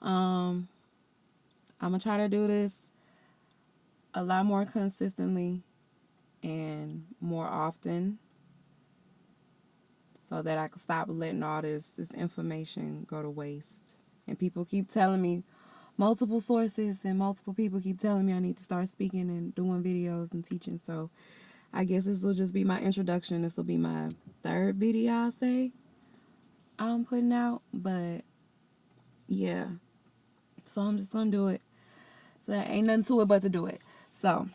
Um, I'm gonna try to do this a lot more consistently and more often so that I can stop letting all this information go to waste. And people keep telling me multiple sources and multiple people keep telling me I need to start speaking and doing videos and teaching. So I guess this will just be my introduction. This will be my third video, I'll say, I'm putting out. But yeah, so I'm just gonna do it. So there ain't nothing to it but to do it. So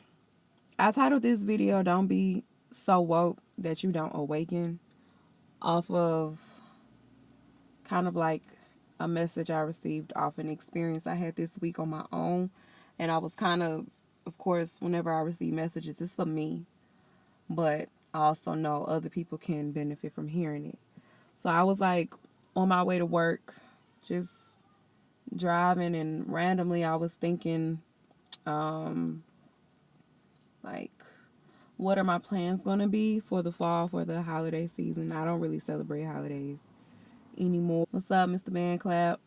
I titled this video, Don't Be So Woke That You Don't Awaken, off of kind of like a message I received off an experience I had this week on my own. And I was kind of course, whenever I receive messages, it's for me. But I also know other people can benefit from hearing it. So I was like on my way to work, just driving, and randomly I was thinking, like, what are my plans going to be for the fall, for the holiday season? I don't really celebrate holidays anymore. What's up, Mr. Band Clap?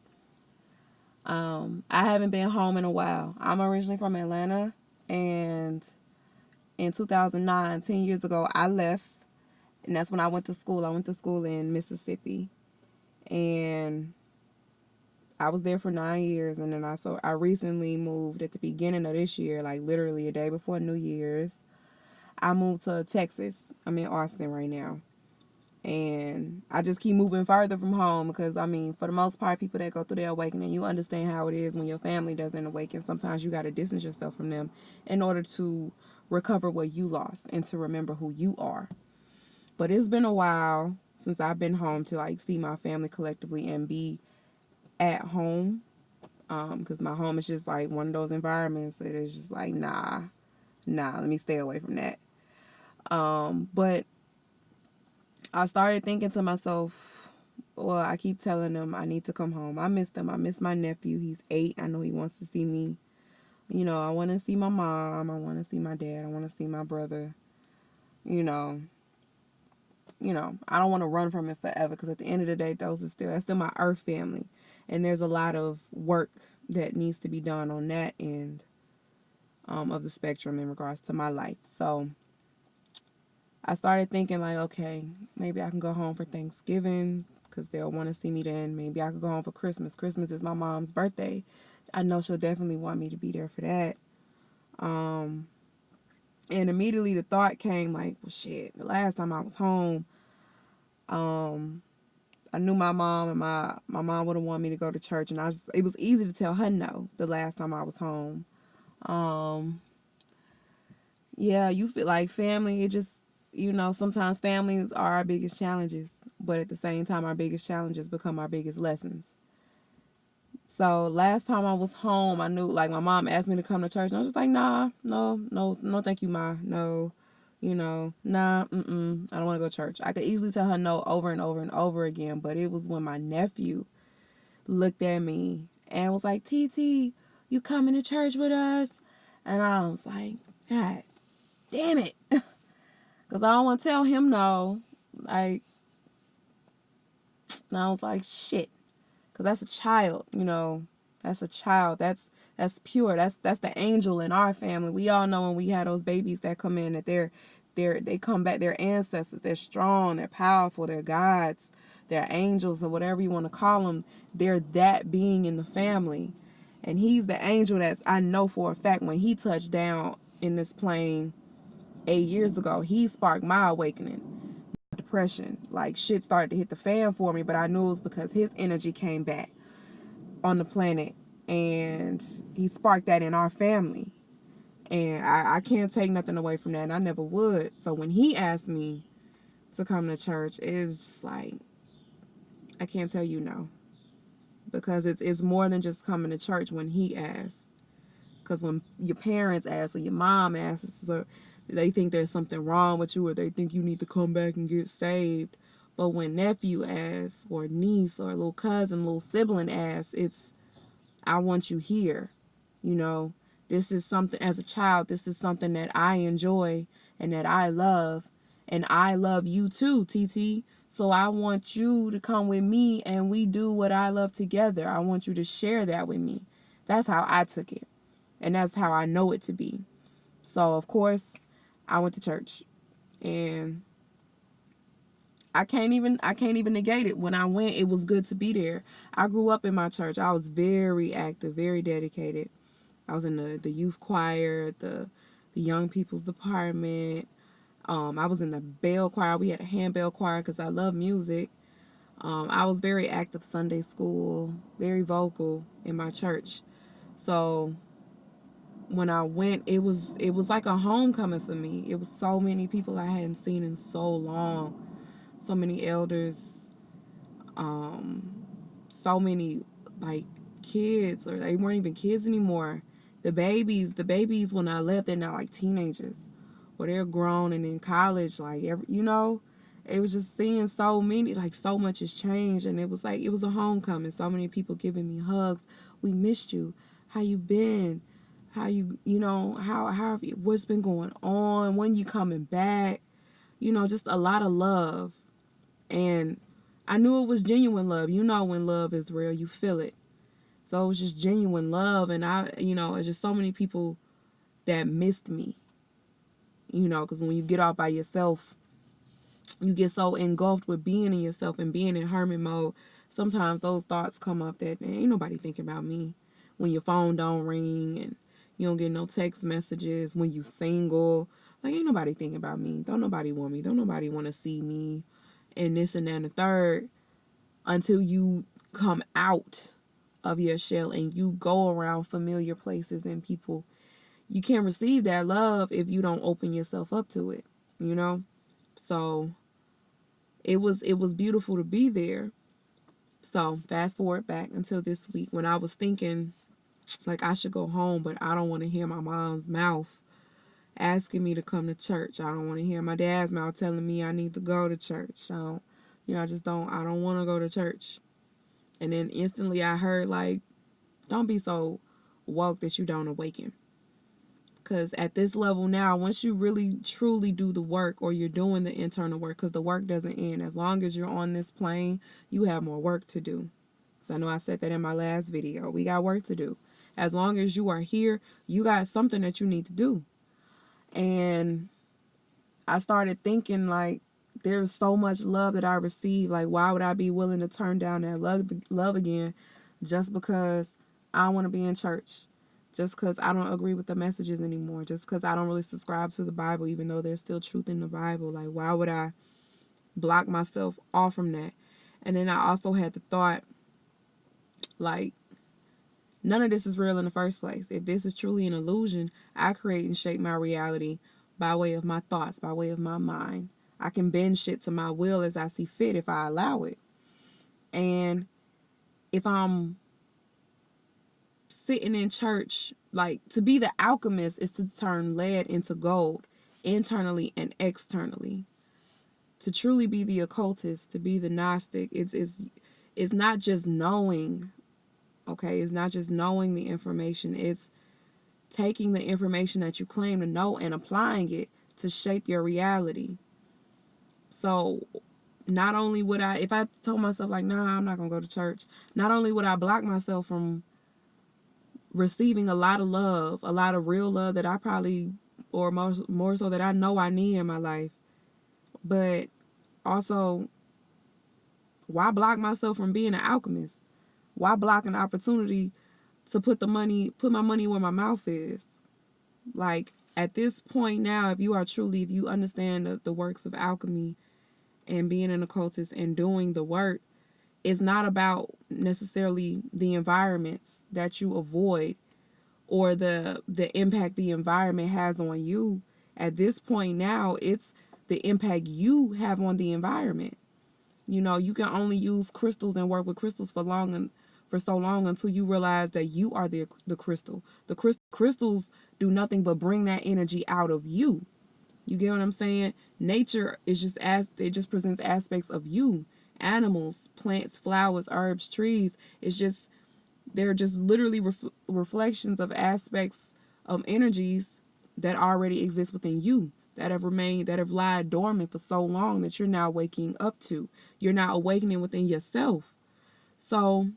I haven't been home in a while. I'm originally from Atlanta, and in 2009, 10 years ago, I left, and that's when I went to school. I went to school in Mississippi, and I was there for 9 years, and then I recently moved at the beginning of this year, like literally a day before New Year's. I moved to Texas. I'm in Austin right now. And I just keep moving further from home because, I mean, for the most part, people that go through their awakening, you understand how it is when your family doesn't awaken. Sometimes you got to distance yourself from them in order to recover what you lost and to remember who you are. But it's been a while since I've been home to, like, see my family collectively and be at home. Because my home is just, like, one of those environments that is just like, nah, let me stay away from that. But I started thinking to myself, well, I keep telling them I need to come home. I miss them. I miss my nephew. He's 8. I know he wants to see me. You know, I want to see my mom. I want to see my dad. I want to see my brother. You know, I don't want to run from it forever because at the end of the day, that's still my earth family. And there's a lot of work that needs to be done on that end of the spectrum in regards to my life. So I started thinking like, okay, maybe I can go home for Thanksgiving because they'll want to see me then. Maybe I could go home for Christmas. Christmas is my mom's birthday. I know she'll definitely want me to be there for that. And immediately the thought came like, well, shit, the last time I was home, I knew my mom, and my mom would have wanted me to go to church, and it was easy to tell her no the last time I was home. Yeah, you feel like family, it just, sometimes families are our biggest challenges, but at the same time, our biggest challenges become our biggest lessons. So last time I was home, I knew, like, my mom asked me to come to church, and I was just like, nah, no, thank you, Ma. No, nah, I don't want to go to church. I could easily tell her no over and over and over again, but it was when my nephew looked at me and was like, TT, you coming to church with us? And I was like, God damn it. Because I don't want to tell him no. Like, and I was like, shit. Because that's a child, That's a child. That's pure. That's the angel in our family. We all know when we have those babies that come in that they come back, they're ancestors. They're strong, they're powerful, they're gods, they're angels, or whatever you want to call them. They're that being in the family. And he's the angel that's, I know for a fact, when he touched down in this plane 8 years ago, he sparked my awakening. Depression, like, shit started to hit the fan for me, but I knew it was because his energy came back on the planet, and he sparked that in our family, and I can't take nothing away from that, and I never would. So when he asked me to come to church, it's just like, I can't tell you no, because it's more than just coming to church when he asks. Because when your parents ask or your mom asks, so they think there's something wrong with you, or they think you need to come back and get saved. But when nephew asks, or niece, or little cousin, little sibling asks, it's, I want you here. This is something, as a child, this is something that I enjoy and that I love. And I love you too, TT. So I want you to come with me and we do what I love together. I want you to share that with me. That's how I took it. And that's how I know it to be. So of course, I went to church. And I can't even negate it. When I went, it was good to be there. I grew up in my church. I was very active, very dedicated. I was in the youth choir, the young people's department. I was in the bell choir. We had a handbell choir because I love music. I was very active Sunday school, very vocal in my church. So when I went, it was like a homecoming for me. It was so many people I hadn't seen in so long, so many elders, um, so many like kids, or they weren't even kids anymore. The babies when I left, they're now like teenagers, or they're grown and in college. Like it was just seeing so many, like so much has changed, and it was like it was a homecoming. So many people giving me hugs. We missed you. How you been? How how have you, what's been going on? When you coming back? Just a lot of love. And I knew it was genuine love. When love is real, you feel it. So it was just genuine love. And it's just so many people that missed me, because when you get off by yourself, you get so engulfed with being in yourself and being in hermit mode. Sometimes those thoughts come up that, man, ain't nobody thinking about me. When your phone don't ring and you don't get no text messages, when you single, like, ain't nobody thinking about me. Don't nobody want me. Don't nobody want to see me. And this and that and the third, until you come out of your shell and you go around familiar places and people. You can't receive that love if you don't open yourself up to it, you know? So it was beautiful to be there. So fast forward back until this week when I was thinking like I should go home, but I don't want to hear my mom's mouth asking me to come to church. I don't want to hear my dad's mouth telling me I need to go to church. I don't want to go to church. And then instantly I heard, like, don't be so woke that you don't awaken. Because at this level now, once you really truly do the work, or you're doing the internal work, because the work doesn't end. As long as you're on this plane, you have more work to do. So I know I said that in my last video. We got work to do. As long as you are here, you got something that you need to do. And I started thinking, like, there's so much love that I receive. Like, why would I be willing to turn down that love again just because I want to be in church? Just because I don't agree with the messages anymore. Just because I don't really subscribe to the Bible, even though there's still truth in the Bible. Like, why would I block myself off from that? And then I also had the thought, like, none of this is real in the first place. If this is truly an illusion, I create and shape my reality by way of my thoughts, by way of my mind. I can bend shit to my will as I see fit if I allow it. And if I'm sitting in church, like, to be the alchemist is to turn lead into gold, internally and externally. To truly be the occultist, to be the Gnostic, it's not just knowing, okay? It's not just knowing the information. It's taking the information that you claim to know and applying it to shape your reality. So not only would I, if I told myself, like, nah, I'm not going to go to church, not only would I block myself from receiving a lot of love, a lot of real love that I probably, or more so that I know I need in my life, but also, why block myself from being an alchemist? Why block an opportunity to put my money where my mouth is? Like, at this point now, if you understand the works of alchemy and being an occultist and doing the work, it's not about necessarily the environments that you avoid or the impact the environment has on you. At this point now, it's the impact you have on the environment. You can only use crystals and work with crystals for so long until you realize that you are the crystal. The crystals do nothing but bring that energy out of you. You get what I'm saying? Nature is it just presents aspects of you. Animals, plants, flowers, herbs, trees. They're just literally reflections of aspects of energies that already exist within you. that have remained, that have lied dormant for so long that you're now waking up to. You're now awakening within yourself. So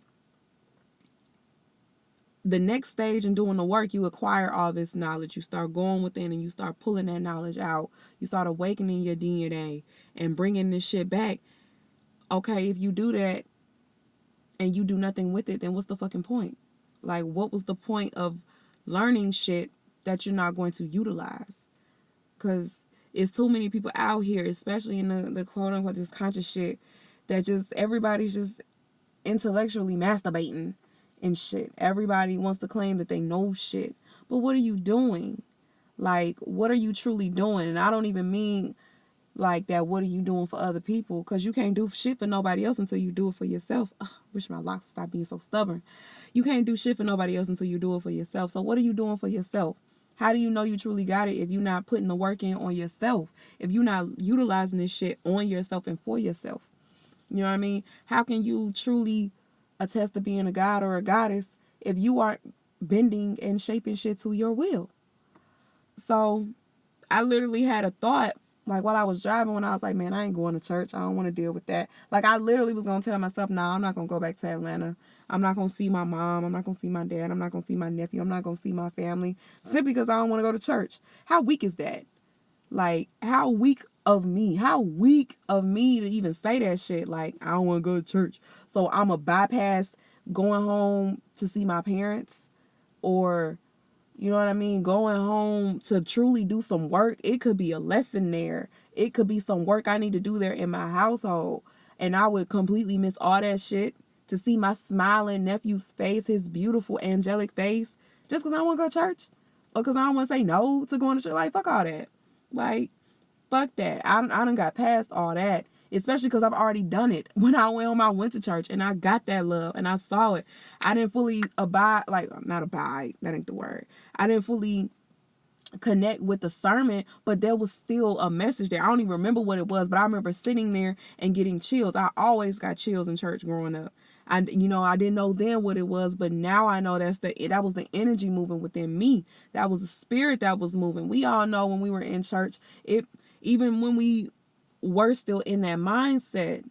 the next stage in doing the work, you acquire all this knowledge. You start going within and you start pulling that knowledge out. You start awakening your DNA and bringing this shit back. Okay, if you do that and you do nothing with it, then what's the fucking point? Like, what was the point of learning shit that you're not going to utilize? Because it's too many people out here, especially in the quote unquote this conscious shit, that just everybody's just intellectually masturbating and shit. Everybody wants to claim that they know shit. But what are you doing? Like, what are you truly doing? And I don't even mean like that, what are you doing for other people? Because you can't do shit for nobody else until you do it for yourself. Ugh, wish my locks stopped being so stubborn. You can't do shit for nobody else until you do it for yourself. So what are you doing for yourself? How do you know you truly got it if you're not putting the work in on yourself? If you're not utilizing this shit on yourself and for yourself? You know what I mean? How can you truly attest to being a god or a goddess if you aren't bending and shaping shit to your will? So I literally had a thought, like while I was driving, when I was like, man, I ain't going to church. I don't want to deal with that. Like, I literally was going to tell myself, nah, I'm not going to go back to Atlanta. I'm not going to see my mom. I'm not going to see my dad. I'm not going to see my nephew. I'm not going to see my family simply because I don't want to go to church. How weak is that? Like, how weak of me? How weak of me to even say that shit? Like, I don't want to go to church, so I'm a bypass going home to see my parents, or you know what I mean, going home to truly do some work. It could be a lesson there. It could be some work I need to do there in my household, and I would completely miss all that shit to see my smiling nephew's face, his beautiful angelic face, just because I want to go to church, or because I don't want to say no to going to church. Like, fuck all that. Like, fuck that. I done got past all that. Especially because I've already done it. When I went home, I went to church and I got that love and I saw it. I didn't fully abide, like, not abide, that ain't the word. I didn't fully connect with the sermon, but there was still a message there. I don't even remember what it was, but I remember sitting there and getting chills. I always got chills in church growing up. I didn't know then what it was, but now I know that was the energy moving within me. That was the spirit that was moving. We all know when we were in church, even when we were still in that mindset,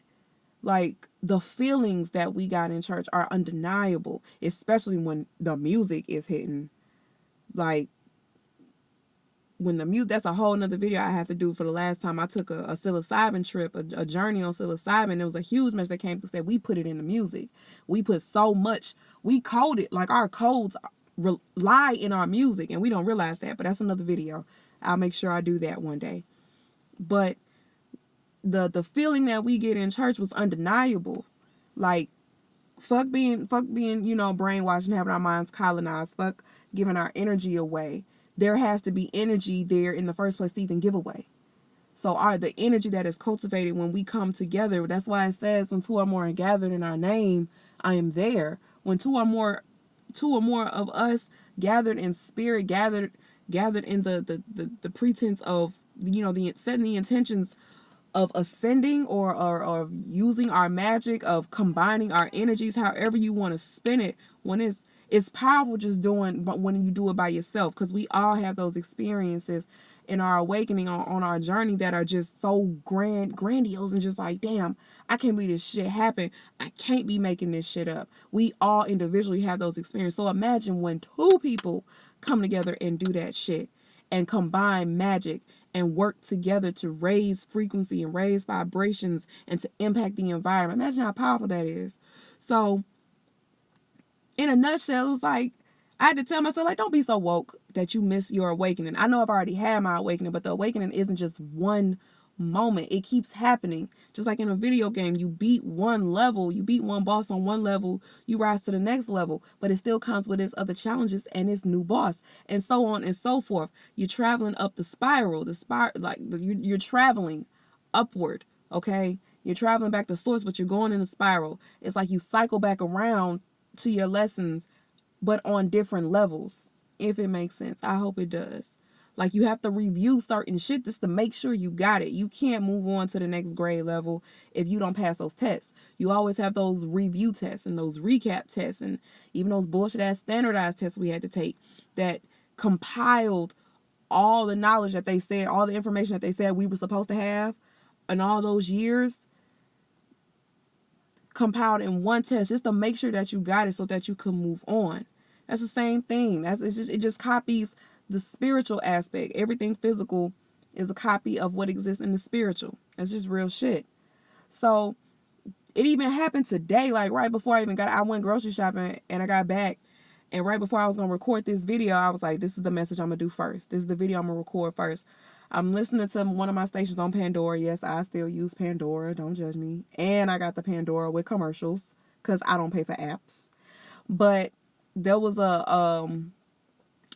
like, the feelings that we got in church are undeniable, especially when the music is hitting. Like, when the music, that's a whole nother video I have to do. For the last time I took a psilocybin trip, a journey on psilocybin, there was a huge message that came to say we put it in the music. We put so much, we code it, like our codes lie in our music, and we don't realize that. But that's another video. I'll make sure I do that one day. But the feeling that we get in church was undeniable. Like, fuck being brainwashed and having our minds colonized. Fuck giving our energy away. There has to be energy there in the first place to even give away. So the energy that is cultivated when we come together, that's why it says when two or more are gathered in our name, I am there. When two or more of us gathered in spirit, gathered in the pretense of, the setting the intentions of ascending or using our magic, of combining our energies, however you want to spin it, when it's powerful just doing, but when you do it by yourself, because we all have those experiences in our awakening on our journey that are just so grandiose and just like, damn, I can't believe this shit happened. I can't be making this shit up. We all individually have those experiences. So imagine when two people come together and do that shit and combine magic and work together to raise frequency and raise vibrations and to impact the environment. Imagine how powerful that is. So, in a nutshell, it was like, I had to tell myself, like, don't be so woke that you miss your awakening. I know I've already had my awakening, but the awakening isn't just one moment. It keeps happening. Just like in a video game, you beat one level, you beat one boss on one level, you rise to the next level, but it still comes with its other challenges and its new boss, and so on and so forth. You're traveling up the spiral, you're traveling upward, okay? You're traveling back to source, but you're going in a spiral. It's like you cycle back around to your lessons, but on different levels, if it makes sense. I hope it does. Like, you have to review certain shit just to make sure you got it. You can't move on to the next grade level if you don't pass those tests. You always have those review tests and those recap tests and even those bullshit ass standardized tests we had to take that compiled all the knowledge that they said, all the information that they said we were supposed to have in all those years compiled in one test just to make sure that you got it so that you can move on. That's the same thing. It just copies the spiritual aspect. Everything physical is a copy of what exists in the spiritual. That's just real shit. So it even happened today, like right before I went grocery shopping and I got back. And right before I was going to record this video, I was like, this is the message I'm going to do first. This is the video I'm going to record first. I'm listening to one of my stations on Pandora. Yes, I still use Pandora. Don't judge me. And I got the Pandora with commercials because I don't pay for apps. But there was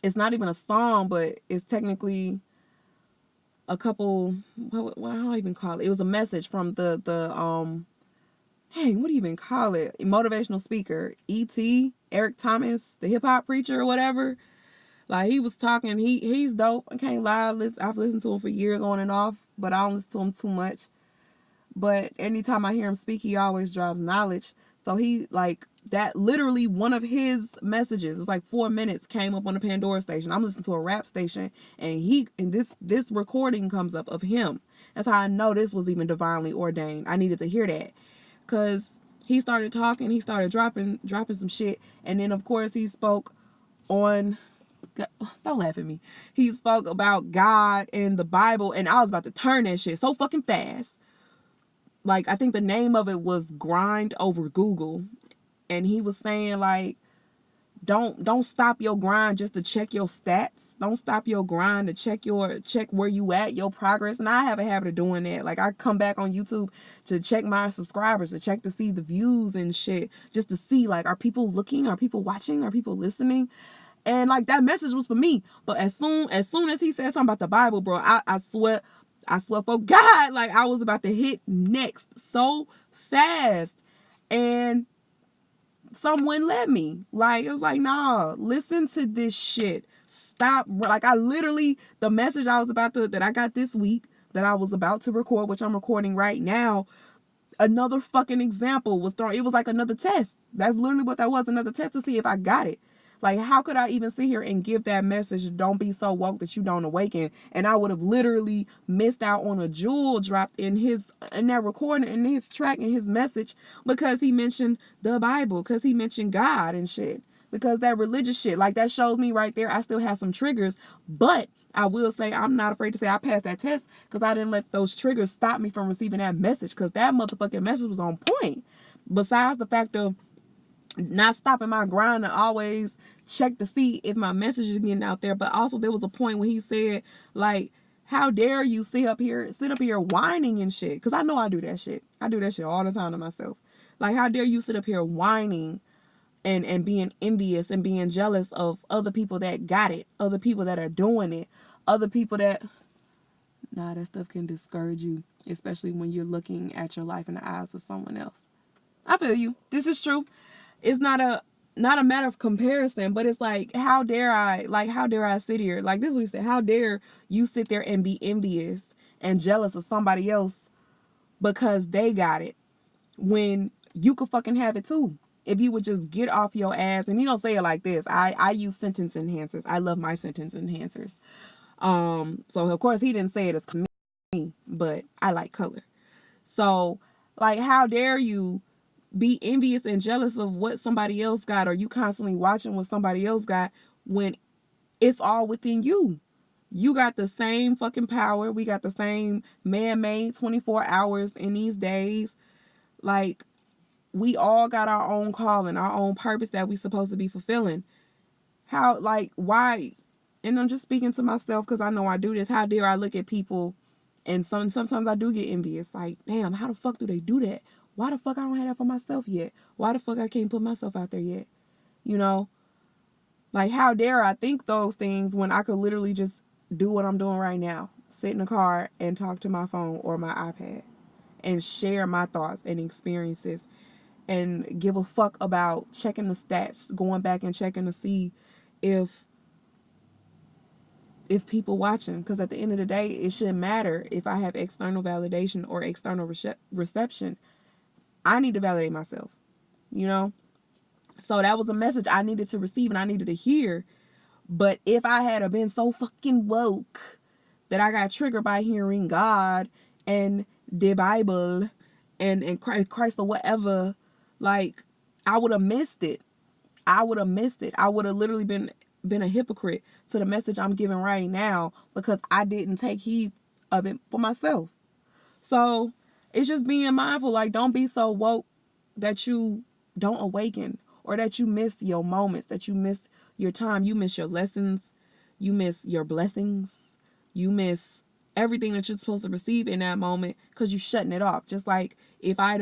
it's not even a song, but it's technically a couple, what do I even call it? It was a message from what do you even call it? Motivational speaker, E.T., Eric Thomas, the hip hop preacher or whatever. Like, he was talking, he's dope. I can't lie, I've listened to him for years on and off, but I don't listen to him too much. But anytime I hear him speak, he always drops knowledge. So he, like, that literally one of his messages, it's like 4 minutes, came up on the Pandora station. I'm listening to a rap station, and this recording comes up of him. That's how I know this was even divinely ordained. I needed to hear that. Because he started talking, he started dropping some shit. And then, of course, he spoke on, don't laugh at me. He spoke about God and the Bible, and I was about to turn that shit so fucking fast. Like, I think the name of it was Grind Over Google. And he was saying, like, don't stop your grind just to check your stats. Don't stop your grind to check where you at, your progress. And I have a habit of doing that. Like, I come back on YouTube to check my subscribers, to check to see the views and shit, just to see, like, are people looking, are people watching, are people listening? And, like, that message was for me. But as soon as he said something about the Bible, bro, I swear for God, like, I was about to hit next so fast. And someone let me. Like, it was like, nah, listen to this shit. Stop. Like, I literally, the message that I got this week that I was about to record, which I'm recording right now, another fucking example was thrown. It was like another test. That's literally what that was, another test to see if I got it. Like, how could I even sit here and give that message, don't be so woke that you don't awaken? And I would have literally missed out on a jewel dropped in that recording, in his track, in his message, because he mentioned the Bible, because he mentioned God and shit. Because that religious shit, like, that shows me right there, I still have some triggers. But I will say, I'm not afraid to say I passed that test, because I didn't let those triggers stop me from receiving that message, because that motherfucking message was on point. Besides the fact of not stopping my grind to always check to see if my message is getting out there. But also, there was a point when he said, like, how dare you sit up here whining and shit? Because I know I do that shit. I do that shit all the time to myself. Like, how dare you sit up here whining and being envious and being jealous of other people that got it, other people that are doing it, other people that... Nah, that stuff can discourage you, especially when you're looking at your life in the eyes of someone else. I feel you. This is true. It's not a matter of comparison, but it's like, how dare I sit here? Like, this is what he said. How dare you sit there and be envious and jealous of somebody else because they got it, when you could fucking have it too. If you would just get off your ass. And he don't say it like this. I use sentence enhancers. I love my sentence enhancers. So of course he didn't say it as me, but I like color. So, like, how dare you be envious and jealous of what somebody else got, or you constantly watching what somebody else got, when it's all within you. You got the same fucking power. We got the same man-made 24 hours in these days. Like, we all got our own calling, our own purpose that we supposed to be fulfilling. How, like, why? And I'm just speaking to myself because I know I do this. How dare I look at people, and sometimes I do get envious. Like, damn, how the fuck do they do that? Why the fuck I don't have that for myself yet? Why the fuck I can't put myself out there yet? You know? Like, how dare I think those things when I could literally just do what I'm doing right now. Sit in the car and talk to my phone or my iPad and share my thoughts and experiences and give a fuck about checking the stats, going back and checking to see if people watching. Because at the end of the day, it shouldn't matter if I have external validation or external reception. I need to validate myself, you know? So that was a message I needed to receive and I needed to hear. But if I had been so fucking woke that I got triggered by hearing God and the Bible and Christ or whatever, like, I would have missed it. I would have missed it. I would have literally been a hypocrite to the message I'm giving right now because I didn't take heed of it for myself. So it's just being mindful. Like, don't be so woke that you don't awaken, or that you miss your moments, that you miss your time, you miss your lessons, you miss your blessings, you miss everything that you're supposed to receive in that moment because you're shutting it off. Just like if I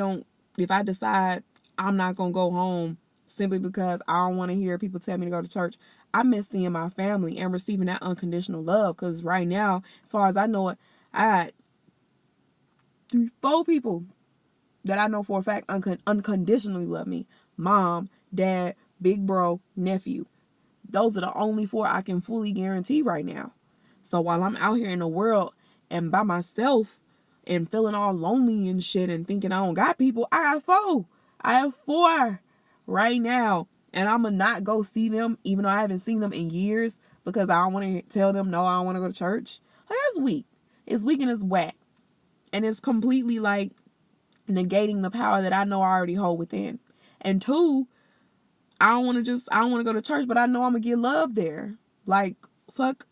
decide I'm not going to go home simply because I don't want to hear people tell me to go to church, I miss seeing my family and receiving that unconditional love. Because right now, as far as I know it, I had 4 people that I know for a fact unconditionally love me. Mom, dad, big bro, nephew. Those are the only 4 I can fully guarantee right now. So while I'm out here in the world and by myself and feeling all lonely and shit and thinking I don't got people, I got 4. I have 4 right now. And I'm going to not go see them even though I haven't seen them in years because I don't want to tell them, no, I don't want to go to church. Like, that's weak. It's weak and it's whack. And it's completely like negating the power that I know I already hold within. And 2, I don't want to go to church, but I know I'm going to get love there. Like, fuck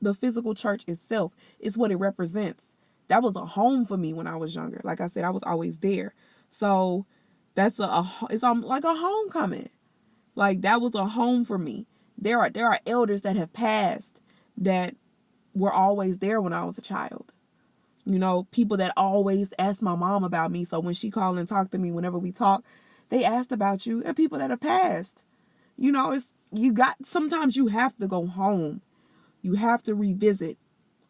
the physical church itself. It's what it represents. That was a home for me when I was younger. Like I said, I was always there. So that's it's like a homecoming. Like, that was a home for me. There are elders that have passed that were always there when I was a child. You know, people that always ask my mom about me. So when she called and talked to me, whenever we talk, they asked about you, and people that have passed. You know, sometimes you have to go home. You have to revisit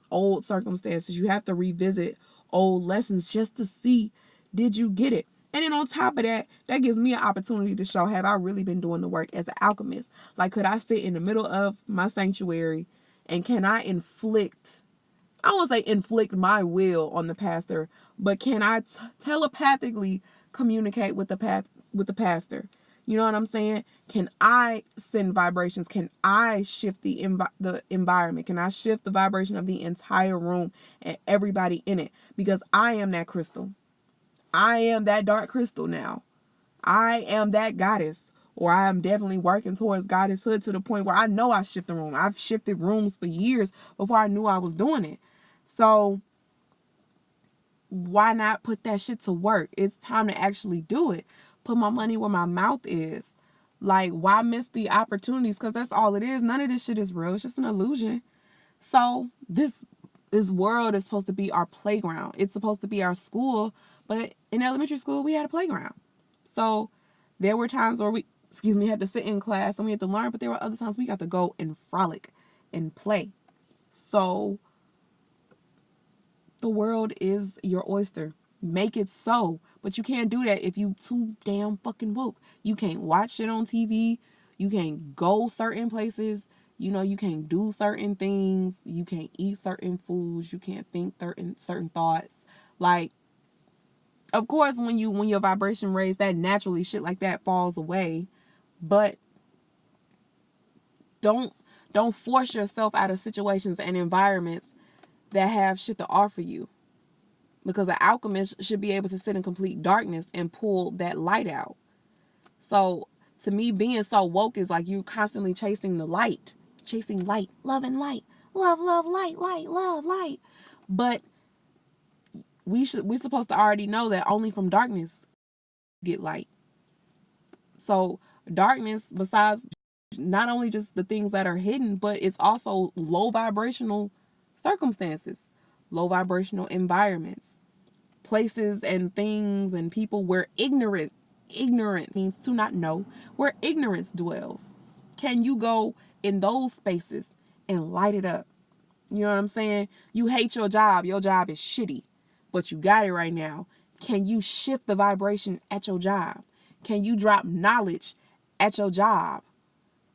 old circumstances. You have to revisit old lessons just to see, did you get it? And then on top of that, that gives me an opportunity to show, have I really been doing the work as an alchemist? Like, could I sit in the middle of my sanctuary and can I I won't say inflict my will on the pastor, but can I telepathically communicate with the pastor? You know what I'm saying? Can I send vibrations? Can I shift the environment? Can I shift the vibration of the entire room and everybody in it? Because I am that crystal. I am that dark crystal now. I am that goddess. Or I am definitely working towards goddesshood to the point where I know I shift the room. I've shifted rooms for years before I knew I was doing it. So why not put that shit to work? It's time to actually do it. Put my money where my mouth is. Like, why miss the opportunities? Because that's all it is. None of this shit is real. It's just an illusion. So this world is supposed to be our playground. It's supposed to be our school. But in elementary school, we had a playground. So there were times where we had to sit in class and we had to learn. But there were other times we got to go and frolic and play. So the world is your oyster. Make it so. But you can't do that if you too damn fucking woke. You can't watch shit on TV. You can't go certain places. You know, you can't do certain things. You can't eat certain foods. You can't think certain thoughts. Like, of course, when your vibration raised, that naturally shit like that falls away. But don't force yourself out of situations and environments that have shit to offer you. Because an alchemist should be able to sit in complete darkness and pull that light out. So to me, being so woke is like you constantly chasing the light. Chasing light. Love and light. Love, light, love, light. But we're supposed to already know that only from darkness get light. So darkness, besides not only just the things that are hidden, but it's also low vibrational circumstances, low vibrational environments, places and things and people where ignorance means to not know, where ignorance dwells. Can you go in those spaces and light it up? You know what I'm saying? You hate your job is shitty, but you got it right now. Can you shift the vibration at your job? Can you drop knowledge at your job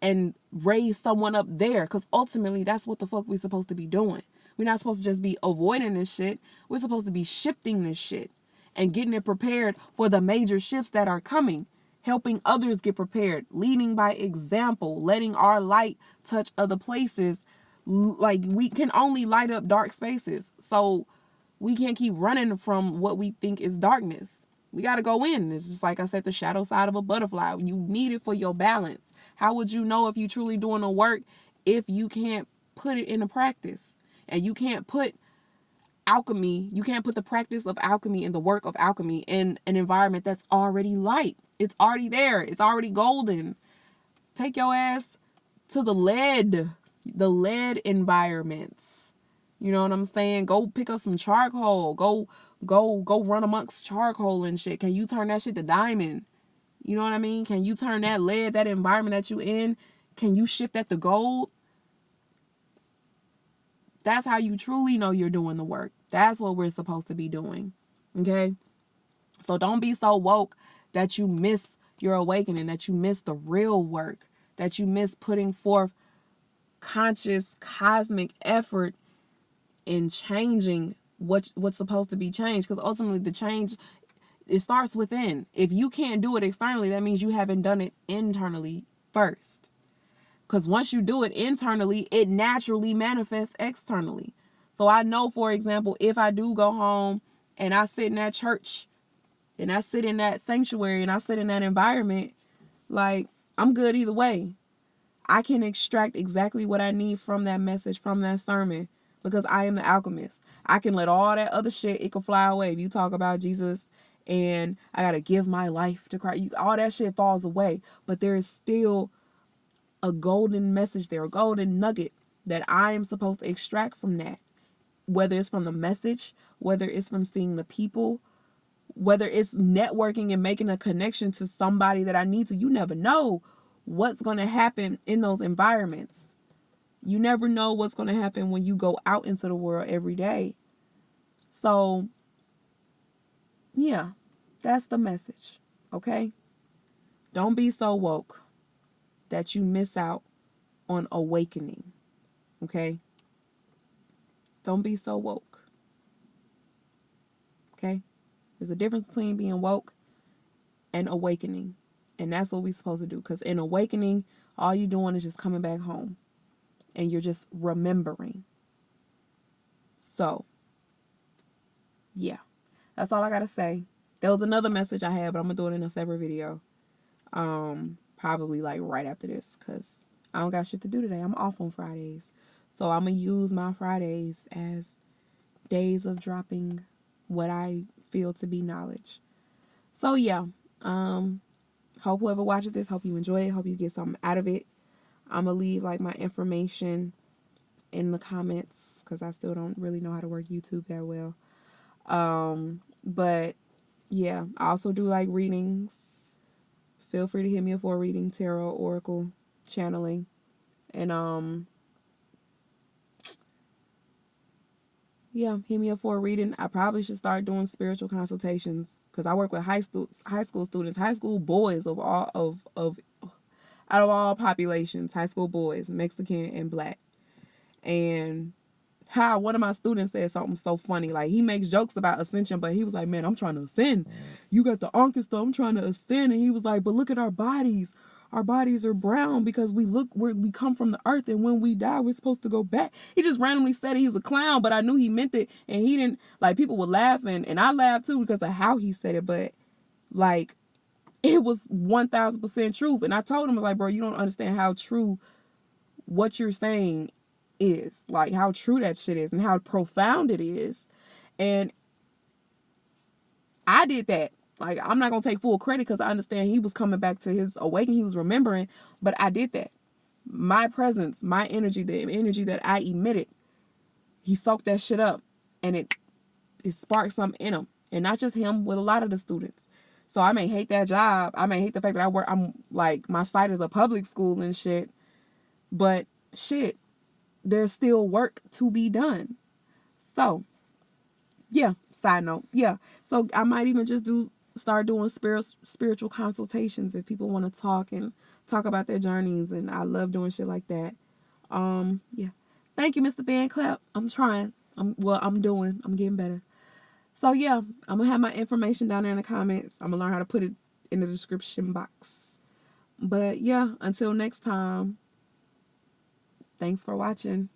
and raise someone up there? Because ultimately, that's what the fuck we're supposed to be doing. We're not supposed to just be avoiding this shit. We're supposed to be shifting this shit and getting it prepared for the major shifts that are coming. helping others get prepared, leading by example, letting our light touch other places. Like, we can only light up dark spaces. So we can't keep running from what we think is darkness. We got to go in. It's just like I said, the shadow side of a butterfly. You need it for your balance. How would you know if you're truly doing the work if you can't put it into practice? And you can't put alchemy, you can't put the practice of alchemy and the work of alchemy in an environment that's already light. It's already there. It's already golden. Take your ass to the lead environments. You know what I'm saying? Go pick up some charcoal. Go run amongst charcoal and shit. Can you turn that shit to diamond? You know what I mean? Can you turn that lead, that environment that you in, can you shift that to gold? That's how you truly know you're doing the work. That's what we're supposed to be doing. Okay? So don't be so woke that you miss your awakening, that you miss the real work, that you miss putting forth conscious cosmic effort in changing what's supposed to be changed. Because ultimately the change, it starts within. If you can't do it externally, that means you haven't done it internally first. Because once you do it internally, it naturally manifests externally. So I know, for example, if I do go home and I sit in that church and I sit in that sanctuary and I sit in that environment, like, I'm good either way. I can extract exactly what I need from that message, from that sermon, because I am the alchemist. I can let all that other shit, it can fly away. If you talk about Jesus and I got to give my life to Christ, all that shit falls away. But there is still a golden message there, a golden nugget that I am supposed to extract from that. Whether it's from the message, whether it's from seeing the people, whether it's networking and making a connection to somebody that I need to. You never know what's going to happen in those environments. You never know what's going to happen when you go out into the world every day. So, yeah, that's the message, okay? Don't be so woke that you miss out on awakening, okay? Don't be so woke, okay? There's a difference between being woke and awakening, and that's what we're supposed to do, because in awakening, all you're doing is just coming back home, and you're just remembering. So, yeah, that's all I got to say. There was another message I had, but I'm going to do it in a separate video, probably like right after this, because I don't got shit to do today. I'm off on Fridays. So I'm going to use my Fridays as days of dropping what I feel to be knowledge. So yeah, hope whoever watches this, hope you enjoy it. Hope you get something out of it. I'm going to leave like my information in the comments because I still don't really know how to work YouTube that well. But yeah, I also do like readings. Feel free to hit me up for a reading, tarot, oracle, channeling. And yeah, hit me up for a reading. I probably should start doing spiritual consultations because I work with high school students, high school boys of all out of all populations, high school boys, Mexican and black. And how one of my students said something so funny. Like, he makes jokes about ascension, but he was like, man, I'm trying to ascend. You got the Ankh stuff, I'm trying to ascend. And he was like, but look at our bodies. Our bodies are brown because we come from the earth, and when we die, we're supposed to go back. He just randomly said it. He's a clown, but I knew he meant it, and he didn't, like, people were laughing, and I laughed too because of how he said it, but like, it was 1,000% truth. And I told him, I was like, bro, you don't understand how true what you're saying is, like how true that shit is and how profound it is. And I did that. Like, I'm not gonna take full credit because I understand he was coming back to his awakening, he was remembering, but I did that. My presence, my energy, the energy that I emitted, he soaked that shit up, and it sparked something in him. And not just him, with a lot of the students. So I may hate that job, I may hate the fact that I'm like, my site is a public school and shit, but shit, there's still work to be done. So, yeah, side note. Yeah. So I might even just start doing spiritual consultations if people want to talk about their journeys, and I love doing shit like that. Yeah. Thank you, Mr. Band Clap. I'm trying. I'm getting better. So yeah, I'm gonna have my information down there in the comments. I'm gonna learn how to put it in the description box. But yeah, until next time, thanks for watching.